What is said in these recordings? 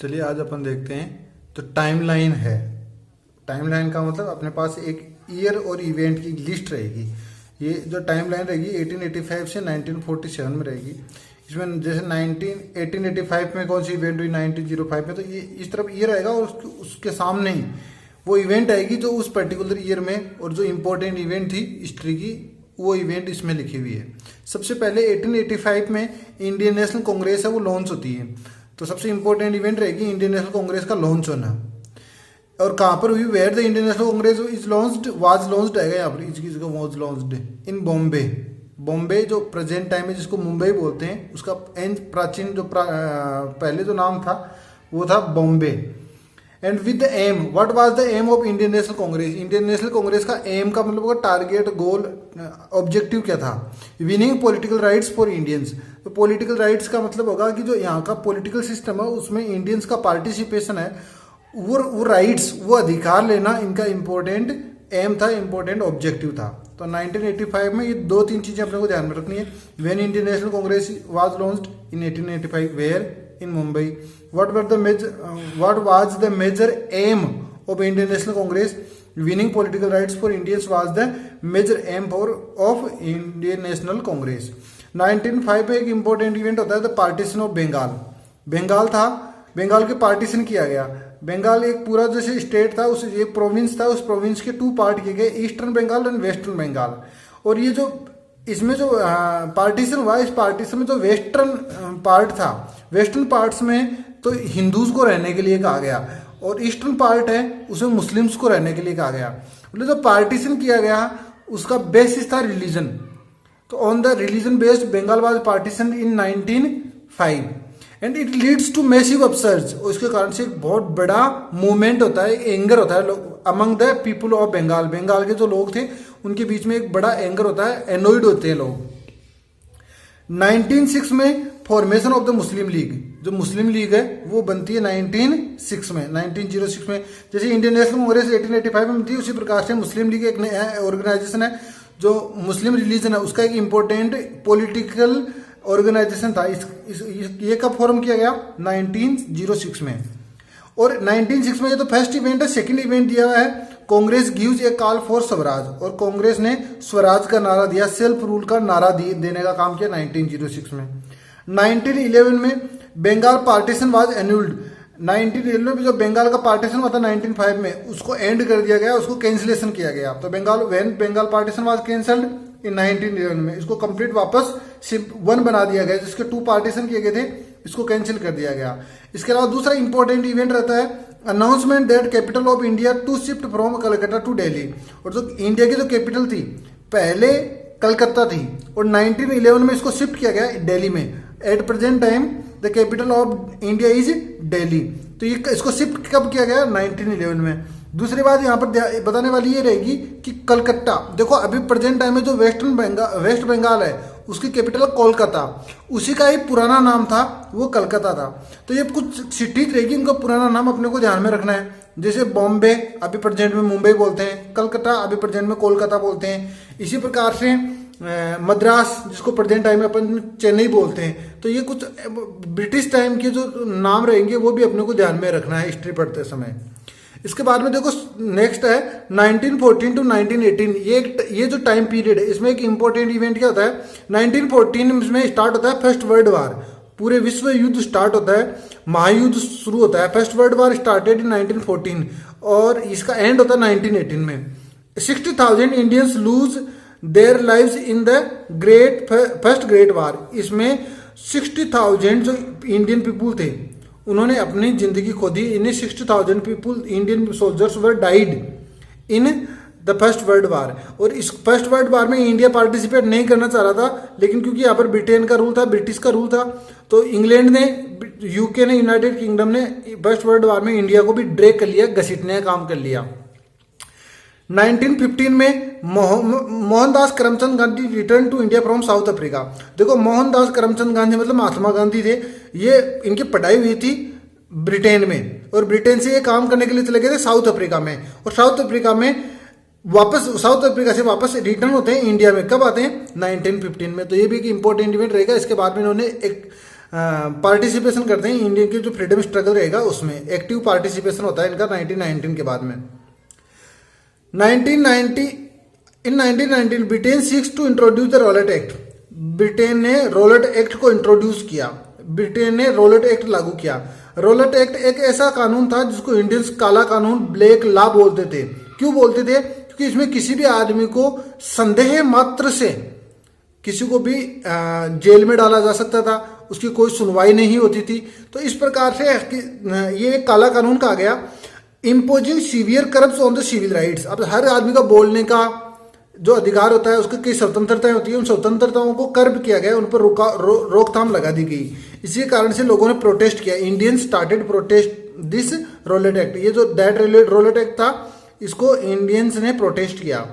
चलिए आज अपन देखते हैं। तो टाइमलाइन है। टाइमलाइन का मतलब अपने पास एक ईयर और इवेंट की लिस्ट रहेगी। ये जो टाइमलाइन रहेगी 1885 से 1947 में रहेगी। इसमें जैसे 1885 में कौन सी इवेंट हुई, 1905 में, तो ये इस तरफ ईयर आएगा और उसके सामने ही वो इवेंट आएगी जो उस पर्टिकुलर ईयर में, और जो इम्पोर्टेंट इवेंट थी हिस्ट्री की वो इवेंट इसमें लिखी हुई है। सबसे पहले 1885 में इंडियन नेशनल कांग्रेस है वो लॉन्च होती है। तो सबसे इंपॉर्टेंट इवेंट रहेगी इंडियन नेशनल कांग्रेस का लॉन्च होना। और कहाँ पर हुई, where the Indian National Congress is launched, was launched आएगा यहाँ पर, इसको was launched in Bombay. Bombay जो प्रेजेंट टाइम में जिसको मुंबई बोलते हैं, उसका प्राचीन जो पहले जो नाम था वो था Bombay. And with the aim, what was the aim of Indian National Congress. Indian National Congress का एम का मतलब होगा टारगेट, गोल, ऑब्जेक्टिव क्या था, winning political rights for Indians. तो पॉलिटिकल राइट्स का मतलब होगा कि जो यहाँ का पॉलिटिकल सिस्टम है उसमें इंडियंस का पार्टिसिपेशन है, वो राइट्स, वो अधिकार लेना इनका इंपॉर्टेंट एम था, इंपॉर्टेंट ऑब्जेक्टिव था। तो 1985 में ये दो तीन चीजें अपने को ध्यान में रखनी है। When Indian National Congress was launched in 1885, where in Mumbai, what was the major aim of Indian National Congress? Winning political rights for Indians was the major aim of Indian National Congress. 1905 में एक important event होता है, the partition of Bengal. Bengal था, बंगाल के partition किया गया। बंगाल एक पूरा जैसे स्टेट था, उस एक प्रोविंस था, उस प्रोविंस के टू पार्ट किए गए, eastern Bengal and western Bengal. और ये जो इसमें जो पार्टीशन हुआ, इस पार्टीशन में जो वेस्टर्न पार्ट था, वेस्टर्न पार्ट्स में तो हिंदूज को रहने के लिए कहा गया, और ईस्टर्न पार्ट है उसमें मुस्लिम्स को रहने के लिए कहा गया। मतलब जो पार्टीशन किया गया उसका बेसिस था रिलीजन। तो on the religion based Bengal was partition in 1905 and it leads to massive upsurge. और इसके कारण से एक बहुत बड़ा मूवमेंट होता है, एंगर होता है among the people of Bengal. Bengal के जो लोग थे उनके बीच में एक बड़ा एंगर होता है, एनोइड होते हैं लोग। 1906 में formation of the Muslim league, जो मुस्लिम लीग है वो बनती है 1906 में। 1906 में जैसे इंडियन नेशनल कांग्रेस 1885 में बनती है, उसी प्रकार से मुस्लिम लीग एक नया ऑर्गेनाइजेशन है जो मुस्लिम रिलीजन है उसका एक इंपॉर्टेंट पॉलिटिकल ऑर्गेनाइजेशन था। ये कब फॉर्म किया गया, 1906 में। और 1906 में ये तो फर्स्ट इवेंट है। सेकंड इवेंट दिया हुआ है, Congress gives A call for Swaraj, और कांग्रेस ने स्वराज का नारा दिया, सेल्फ रूल का नारा देने का काम किया 1906 में। 1911 में बंगाल पार्टीशन वाज एन्यूल्ड। 1911 में जो बंगाल का पार्टीशन हुआ था 1905 में, उसको एंड कर दिया गया, उसको कैंसिलेशन किया गया। तो Bengal partition was cancelled in 1911 में, इसको कंप्लीट वापस वन बना दिया गया, जिसके टू पार्टीशन किए गए थे, इसको कैंसिल कर दिया गया। इसके अलावा दूसरा इंपॉर्टेंट इवेंट रहता है announcement that capital of India to shift from Calcutta to Delhi. और जो इंडिया की जो कैपिटल थी पहले कलकत्ता थी, और 1911 में इसको शिफ्ट किया गया दिल्ली में। At present time the capital of India is Delhi. तो ये इसको शिफ्ट कब किया गया, 1911 में। दूसरी बात यहाँ पर बताने वाली ये रहेगी कि कलकत्ता, देखो अभी प्रेजेंट टाइम में जो वेस्ट बंगाल है उसकी कैपिटल कोलकाता, उसी का ही पुराना नाम था वो कलकत्ता था। तो ये कुछ सिटीज रहेगी, इनका पुराना नाम अपने को ध्यान में रखना है। जैसे बॉम्बे अभी प्रेजेंट में मुंबई बोलते हैं, कलकत्ता अभी प्रेजेंट में कोलकाता बोलते हैं। इसी प्रकार से मद्रास, जिसको प्रेजेंट टाइम में अपन चेन्नई बोलते हैं। तो ये कुछ ब्रिटिश टाइम के जो नाम रहेंगे वो भी अपने को ध्यान में रखना है हिस्ट्री पढ़ते समय। इसके बाद में देखो नेक्स्ट है 1914 टू 1918। ये जो टाइम पीरियड है इसमें एक इंपॉर्टेंट इवेंट क्या होता है, 1914 में स्टार्ट होता है फर्स्ट वर्ल्ड वार। पूरे विश्व युद्ध स्टार्ट होता है, महायुद्ध शुरू होता है। First world war started in 1914 और इसका एंड होता है 1918 में। 60,000 Indians lose their lives in the first great war. इसमें 60,000 जो इंडियन पीपुल थे उन्होंने अपनी जिंदगी खो दी। इन 60,000 people Indian soldiers were died in the first world वार। और इस फर्स्ट वर्ल्ड वार में इंडिया पार्टिसिपेट नहीं करना चाह रहा था, लेकिन क्योंकि यहाँ पर ब्रिटेन का रूल था, ब्रिटिश का रूल था, तो इंग्लैंड ने, यूके ने, यूनाइटेड किंगडम ने फर्स्ट वर्ल्ड वार में इंडिया को भी ड्रैग कर लिया, घसीटने का काम कर लिया। 1915 में Mohandas Karamchand Gandhi return to India from South Africa. देखो मोहनदास करमचंद गांधी मतलब महात्मा गांधी थे, ये इनकी पढ़ाई हुई थी ब्रिटेन में, और ब्रिटेन से ये काम करने के लिए चले गए थे साउथ अफ्रीका में। और साउथ अफ्रीका से वापस रिटर्न होते हैं इंडिया में। कब आते हैं, 1915 में। तो ये भी एक इंपॉर्टेंट इवेंट रहेगा। इसके बाद में इन्होंने एक पार्टिसिपेशन करते हैं इंडियन की जो फ्रीडम स्ट्रगल रहेगा उसमें, एक्टिव पार्टिसिपेशन होता है इनका 1919 के बाद में। 1990 in 1919 Britain seeks to introduce the Rowlatt Act. Britain ने रॉलेट एक्ट को इंट्रोड्यूस किया, ब्रिटेन ने रॉलेट एक्ट लागू किया। रॉलेट एक्ट एक ऐसा कानून था जिसको इंडियंस काला कानून, ब्लैक लॉ बोलते थे। क्यों बोलते थे? क्योंकि इसमें किसी भी आदमी को संदेह मात्र से किसी को भी जेल में डाला जा सकता था, उसकी कोई सुनवाई नहीं होती थी। तो इस प्रकार से ये एक काला कानून कहा गया। Imposing severe curbs on the civil rights. अब हर आदमी का बोलने का जो अधिकार होता है, उसकी कई स्वतंत्रताएं होती है, उन स्वतंत्रताओं को कर्ब किया गया, उन पर रोकथाम लगा दी गई। इसी कारण से लोगों ने प्रोटेस्ट किया। Indian started protest this Rowlatt act. ये जो दैट रॉलेट एक्ट था, इसको इंडियंस ने प्रोटेस्ट किया।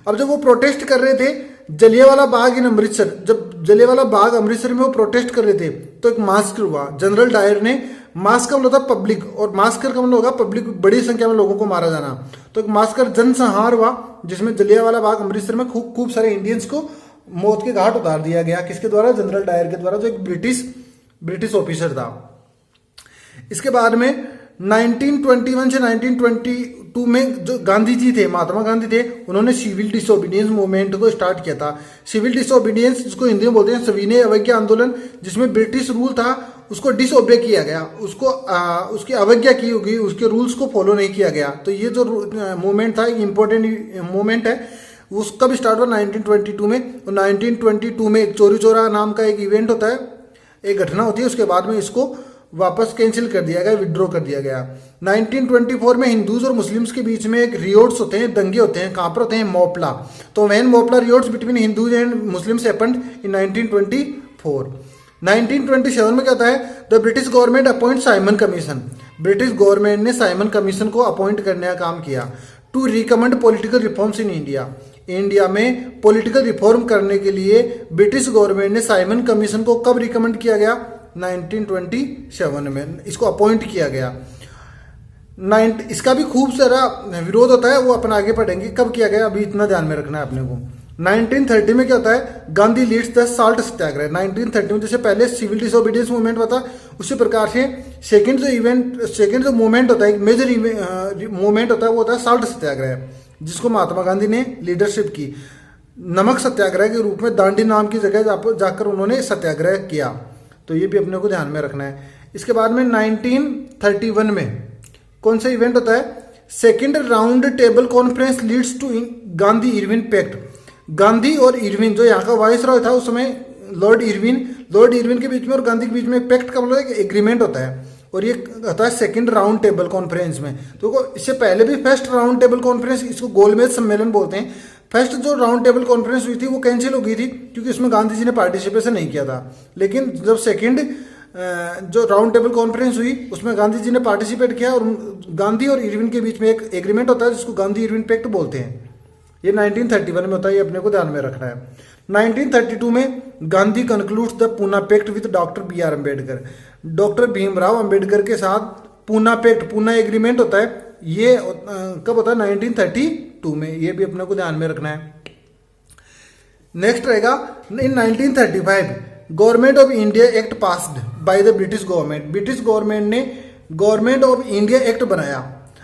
अब जब वो प्रोटेस्ट कर रहे थे जलियांवाला बाग इन अमृतसर, जब जलियांवाला बाग अमृतसर में वो प्रोटेस्ट कर रहे थे तो एक मास्कर हुआ। जनरल डायर ने, मास का मतलब होता पब्लिक और मास्कर का मतलब होगा पब्लिक, बड़ी संख्या में लोगों को मारा जाना। तो एक मास्कर जनसंहार हुआ जिसमें जलियांवाला बाग अमृतसर में खूब सारे इंडियंस को मौत के घाट उतार दिया गया। किसके द्वारा? जनरल डायर के द्वारा, जो एक ब्रिटिश ऑफिसर था। इसके बाद में 1921 से 1922 में जो गांधी जी थे, महात्मा गांधी थे, उन्होंने सिविल डिसोबीडियंस मूवमेंट को स्टार्ट किया था। सिविल डिसोबीडियंस जिसको हिंदी में बोलते हैं सविनय अवज्ञा आंदोलन, जिसमें ब्रिटिश रूल था उसको डिसओबे किया गया, उसको उसकी अवज्ञा की होगी, उसके रूल्स को फॉलो नहीं किया गया। तो ये जो मूवमेंट था, इंपॉर्टेंट मूवमेंट है, उसका भी स्टार्ट हुआ 1922 में। और 1922 में एक चोरी चौरा नाम का एक इवेंट होता है, एक घटना होती है, उसके बाद में इसको वापस कैंसिल कर दिया गया, विड्रॉ कर दिया गया। 1924 में हिंदूज और मुस्लिम्स के बीच में एक रियोट्स होते हैं, दंगे होते हैं, कहाँ पर होते हैं? मोपला। तो when Moplah riots between Hindus and Muslims happened in 1924। 1927 में क्या होता है? The British government appoint Simon commission. British government ने साइमन कमीशन को अपॉइंट करने का काम किया to recommend political reforms in India. India में पॉलिटिकल रिफॉर्म करने के लिए ब्रिटिश गवर्नमेंट ने साइमन कमीशन को कब रिकमेंड किया गया? 1927 में इसको अपॉइंट किया गया। इसका भी खूब सारा विरोध होता है, वो अपन आगे पढ़ेंगे कब किया गया, अभी इतना ध्यान में रखना है अपने को। 1930 में क्या होता है? गांधी लीड्स द साल्ट सत्याग्रह। 1930 में जैसे पहले सिविल डिसोबीडियंस मूवमेंट हुआ था, उसी प्रकार से सेकेंड जो मूवमेंट होता है, एक मेजर मूवमेंट होता है, वो होता है साल्ट सत्याग्रह, जिसको महात्मा गांधी ने लीडरशिप की। नमक सत्याग्रह के रूप में दांडी नाम की जगह जाकर उन्होंने सत्याग्रह किया। तो ये भी अपने को ध्यान में रखना है। इसके बाद में 1931 में कौन सा इवेंट होता है? Second round table conference leads to Gandhi Irwin pact. Gandhi और इरविन, जो यहाँ का वाइसरॉय था उस समय, लॉर्ड इरविन के बीच में और गांधी के बीच में पैक्ट का मतलब एक एग्रीमेंट होता है, और ये होता है सेकेंड राउंड टेबल कॉन्फ्रेंस में। तो इससे पहले भी फर्स्ट राउंड टेबल कॉन्फ्रेंस, इसको गोलमेज सम्मेलन बोलते हैं। फर्स्ट जो राउंड टेबल कॉन्फ्रेंस हुई थी वो कैंसिल हो गई थी क्योंकि इसमें गांधी जी ने पार्टिसिपेशन नहीं किया था। लेकिन जब सेकेंड जो राउंड टेबल कॉन्फ्रेंस हुई उसमें गांधी जी ने पार्टिसिपेट किया, और गांधी और इरविन के बीच में एक एग्रीमेंट होता है जिसको गांधी इरविन पैक्ट बोलते हैं। ये 1931 में होता है, ये अपने को ध्यान में रखना है। 1932 में Gandhi concludes the Poona pact with doctor B R Ambedkar. Doctor Bhimrao Ambedkar के साथ पूना पैक्ट, पूना एग्रीमेंट होता है, ये कब होता है? 1932 में। ये भी अपने को ध्यान में रखना है। नेक्स्ट रहेगा इन 1935 government of India act passed by the British government. British government ने गवर्नमेंट ऑफ इंडिया एक्ट बनाया।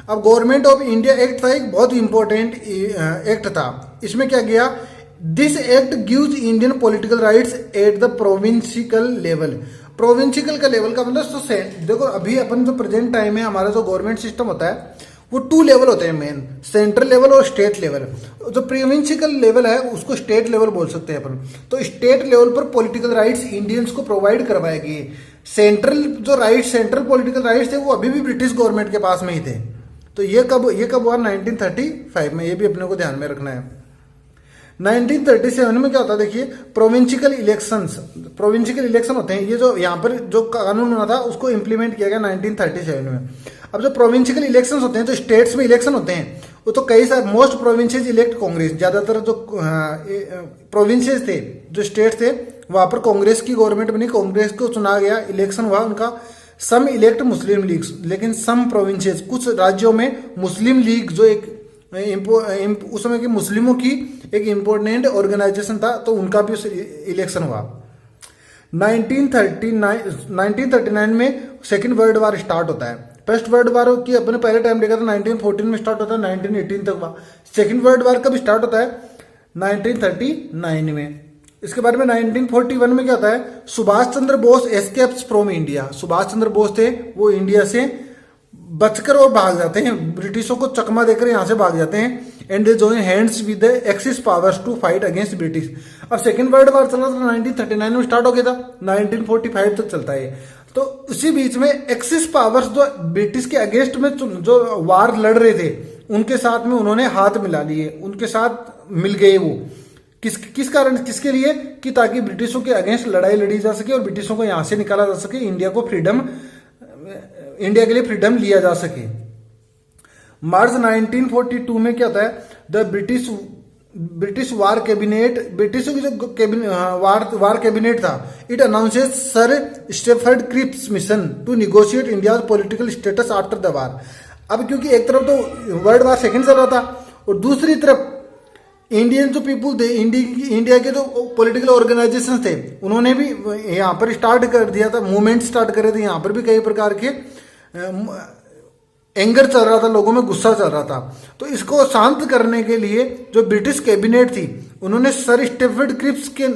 अब गवर्नमेंट ऑफ इंडिया एक्ट था, एक बहुत इंपॉर्टेंट एक्ट था। इसमें क्या किया? This act gives Indian political rights at the provincial level. Provincial का लेवल का मतलब तो देखो, अभी अपन जो प्रेजेंट टाइम है हमारा जो गवर्नमेंट सिस्टम होता है वो 2 लेवल होते हैं मेन, सेंट्रल लेवल और स्टेट लेवल। जो प्रोविंशियल लेवल है उसको स्टेट लेवल बोल सकते हैं अपन। तो स्टेट लेवल पर पॉलिटिकल राइट्स इंडियंस को प्रोवाइड करवाएगी। सेंट्रल जो राइट्स, सेंट्रल पॉलिटिकल राइट्स थे वो अभी भी ब्रिटिश गवर्नमेंट के पास में ही थे। तो ये कब हुआ? 1935 में। ये भी अपने को ध्यान में रखना है। 1937 में क्या होता है? देखिए, प्रोविंशियल इलेक्शन होते हैं। ये जो यहाँ पर जो कानून बना था उसको इंप्लीमेंट किया गया 1937 में। अब जो प्रोविंशियल इलेक्शंस होते हैं, जो स्टेट्स में इलेक्शन होते हैं, वो तो कई सारे मोस्ट प्रोविंसेस इलेक्ट कांग्रेस। ज्यादातर जो प्रोविंसेस थे, जो स्टेट्स थे, वहां पर कांग्रेस की गवर्नमेंट बनी, कांग्रेस को चुना गया, इलेक्शन हुआ उनका। सम इलेक्ट मुस्लिम लीग्स, लेकिन सम प्रोविंसेस, कुछ राज्यों में मुस्लिम लीग जो एक उस समय की मुस्लिमों की एक इम्पोर्टेंट ऑर्गेनाइजेशन था, तो उनका भी इलेक्शन हुआ। 1939 में सेकेंड वर्ल्ड वार स्टार्ट होता है। फर्स्ट वर्ल्ड वार की अपने पहले टाइम देखा था 1914 में स्टार्ट होता है, 1918 तक। सेकेंड वर्ल्ड वार कब स्टार्ट होता है? 1939 में। इसके बारे में 1941 में क्या होता है? Subhash Chandra Bose escapes from India. Subhash Chandra Bose थे, वो इंडिया से बचकर और भाग जाते हैं, ब्रिटिशों को चकमा देकर यहां से भाग जाते हैं। And they join hands with the axis powers to fight against British. अब सेकेंड वर्ल्ड वार चला था 1939 में स्टार्ट हो गया था, 1945 तक चलता है। तो उसी बीच में एक्सिस पावर्स जो ब्रिटिश के अगेंस्ट में जो वार लड़ रहे थे, उनके साथ में उन्होंने हाथ मिला लिए, उनके साथ मिल गए। वो किस कारण, किसके लिए? कि ताकि ब्रिटिशों के अगेंस्ट लड़ाई लड़ी जा सके और ब्रिटिशों को यहां से निकाला जा सके, इंडिया के लिए फ्रीडम लिया जा सके। मार्च 1942 में क्या होता है? द ब्रिटिश वार कैबिनेट, ब्रिटिशों की जो वार कैबिनेट था, it announces Sir Stafford Cripps mission to negotiate India political status after the war. अब क्योंकि एक तरफ तो वर्ल्ड वार सेकेंड चल रहा था और दूसरी तरफ इंडियन जो पीपुल थे, इंडिया के जो पॉलिटिकल ऑर्गेनाइजेशन थे, उन्होंने भी यहाँ पर स्टार्ट कर दिया था, मूवमेंट स्टार्ट करे थे। यहाँ पर भी कई प्रकार के एंगर चल रहा था, लोगों में गुस्सा चल रहा था। तो इसको शांत करने के लिए जो ब्रिटिश कैबिनेट थी, उन्होंने सर स्टेफर्ड क्रिप्स की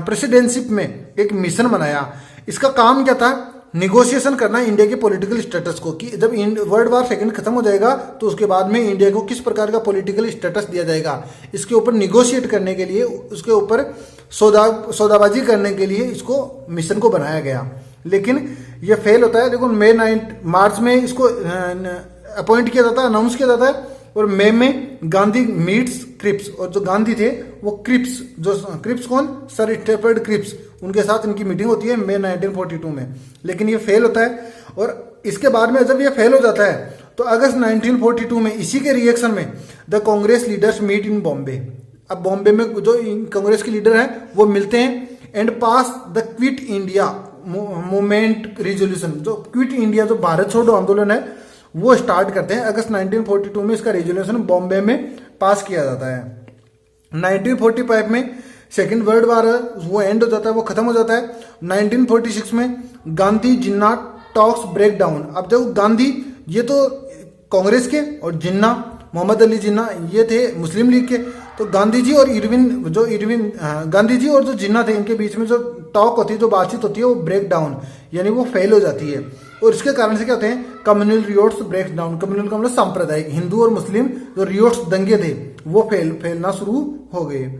प्रेसिडेंटशिप में एक मिशन बनाया। इसका काम क्या था? निगोशिएशन करना इंडिया के पॉलिटिकल स्टेटस को, कि जब वर्ल्ड वार सेकेंड खत्म हो जाएगा तो उसके बाद में इंडिया को किस प्रकार का पॉलिटिकल स्टेटस दिया जाएगा, इसके ऊपर निगोशिएट करने के लिए, उसके ऊपर सौदाबाजी करने के लिए इसको मिशन को बनाया गया। लेकिन ये फेल होता है। देखो मार्च में इसको अपॉइंट किया जाता है, अनाउंस किया जाता है, और मई में गांधी मीट्स क्रिप्स, और जो गांधी थे वो क्रिप्स कौन? सर स्टेफर्ड क्रिप्स, उनके साथ इनकी मीटिंग होती है मई 1942 में। लेकिन ये फेल होता है, और इसके बाद में जब ये फेल हो जाता है तो अगस्त 1942 में इसी के रिएक्शन में the Congress leaders meet in Bombay. अब बॉम्बे में जो कांग्रेस के लीडर हैं वो मिलते हैं and pass the quit India movement resolution. जो क्विट इंडिया, जो भारत छोड़ो आंदोलन है, वो स्टार्ट करते हैं। अगस्त 1942 में इसका रेजोल्यूशन बॉम्बे में पास किया जाता है। 1945 में सेकेंड वर्ल्ड वार वो एंड हो जाता है, वो खत्म हो जाता है। 1946 में गांधी जिन्ना टॉक्स ब्रेक डाउन। अब जब गांधी, ये तो कांग्रेस के, और जिन्ना मोहम्मद अली जिन्ना ये थे मुस्लिम लीग के, तो गांधी जी और गांधी जी और जो जिन्ना थे, इनके बीच में जो टॉक होती है, जो बातचीत होती है, वो ब्रेक डाउन, यानी वो फेल हो जाती है। और इसके कारण से क्या होते हैं? Communal riots break down. Communal का मतलब सांप्रदायिक, हिंदू और मुस्लिम जो रियोट्स दंगे थे वो फैलना शुरू हो गए।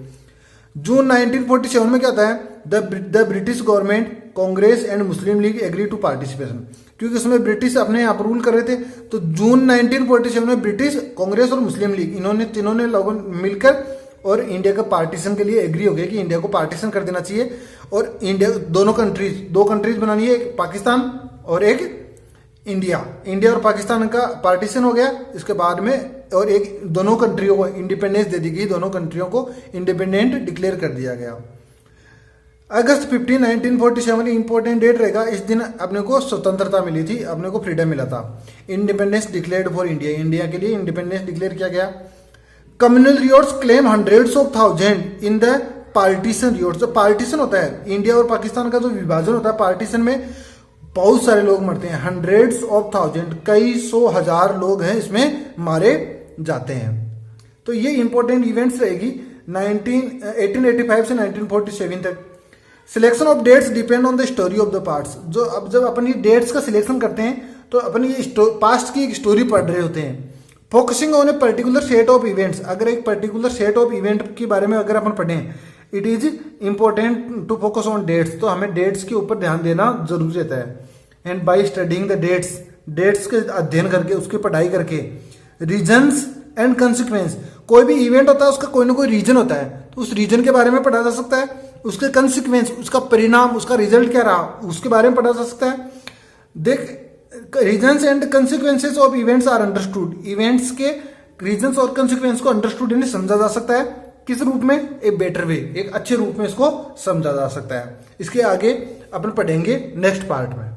जून 1947 में क्या होता है? The British government, Congress and Muslim League agree to participation. क्योंकि उसमें ब्रिटिश अपने यहाँ पर रूल कर रहे थे, तो जून 1947 में ब्रिटिश, कांग्रेस और मुस्लिम लीग, इन्होंने तीनों ने लोगों मिलकर और इंडिया का पार्टीशन के लिए एग्री हो गए कि इंडिया को पार्टीशन कर देना चाहिए, और इंडिया दो कंट्रीज बनानी है, एक पाकिस्तान और एक इंडिया। इंडिया और पाकिस्तान का पार्टीशन हो गया। इसके बाद में और एक दोनों कंट्रियों को इंडिपेंडेंस दे दी गई, दोनों कंट्रियों को इंडिपेंडेंट डिक्लेयर कर दिया गया। अगस्त 15, 1947 इंपॉर्टेंट डेट रहेगा। इस दिन अपने को स्वतंत्रता मिली थी, अपने को फ्रीडम मिला था। Independence declared for India, India के लिए इंडिपेंडेंस डिक्लेयर किया गया। Communal riots claim hundreds of thousand in the partition riots. जो पार्टीशन होता है, इंडिया और पाकिस्तान का जो विभाजन होता है, पार्टीशन में बहुत सारे लोग मरते हैं, हंड्रेड्स ऑफ थाउजेंड, कई 100,000 लोग हैं इसमें मारे जाते हैं। तो ये इंपॉर्टेंट इवेंट्स रहेगी 1885 से 1947 तक। Selection of dates depend on the story of the parts. जब अपन ये डेट्स का सिलेक्शन करते हैं तो अपन ये पास्ट की एक स्टोरी पढ़ रहे होते हैं। Focusing on a particular set of events, अगर एक पर्टिकुलर सेट ऑफ इवेंट के बारे में अगर अपन पढ़ें, it is important to focus on dates, तो हमें डेट्स के ऊपर ध्यान देना जरूरी रहता है। And by studying the dates के अध्ययन करके, उसकी पढ़ाई करके, रीजन्स एंड कंसिक्वेंस, कोई भी इवेंट होता है उसका कोई ना कोई रीजन होता है, तो उस रीजन के बारे में पढ़ा जा सकता है। उसके कंसिक्वेंस, उसका परिणाम, उसका रिजल्ट क्या रहा, उसके बारे में पढ़ा जा सकता है। देख, reasons and consequences of events are understood, events के रीजन्स और कंसिक्वेंस को अंडरस्टूड यानी समझा जा सकता है। किस रूप में? ए बेटर वे, एक अच्छे रूप में इसको समझा जा सकता है। इसके आगे अपन पढ़ेंगे नेक्स्ट पार्ट में।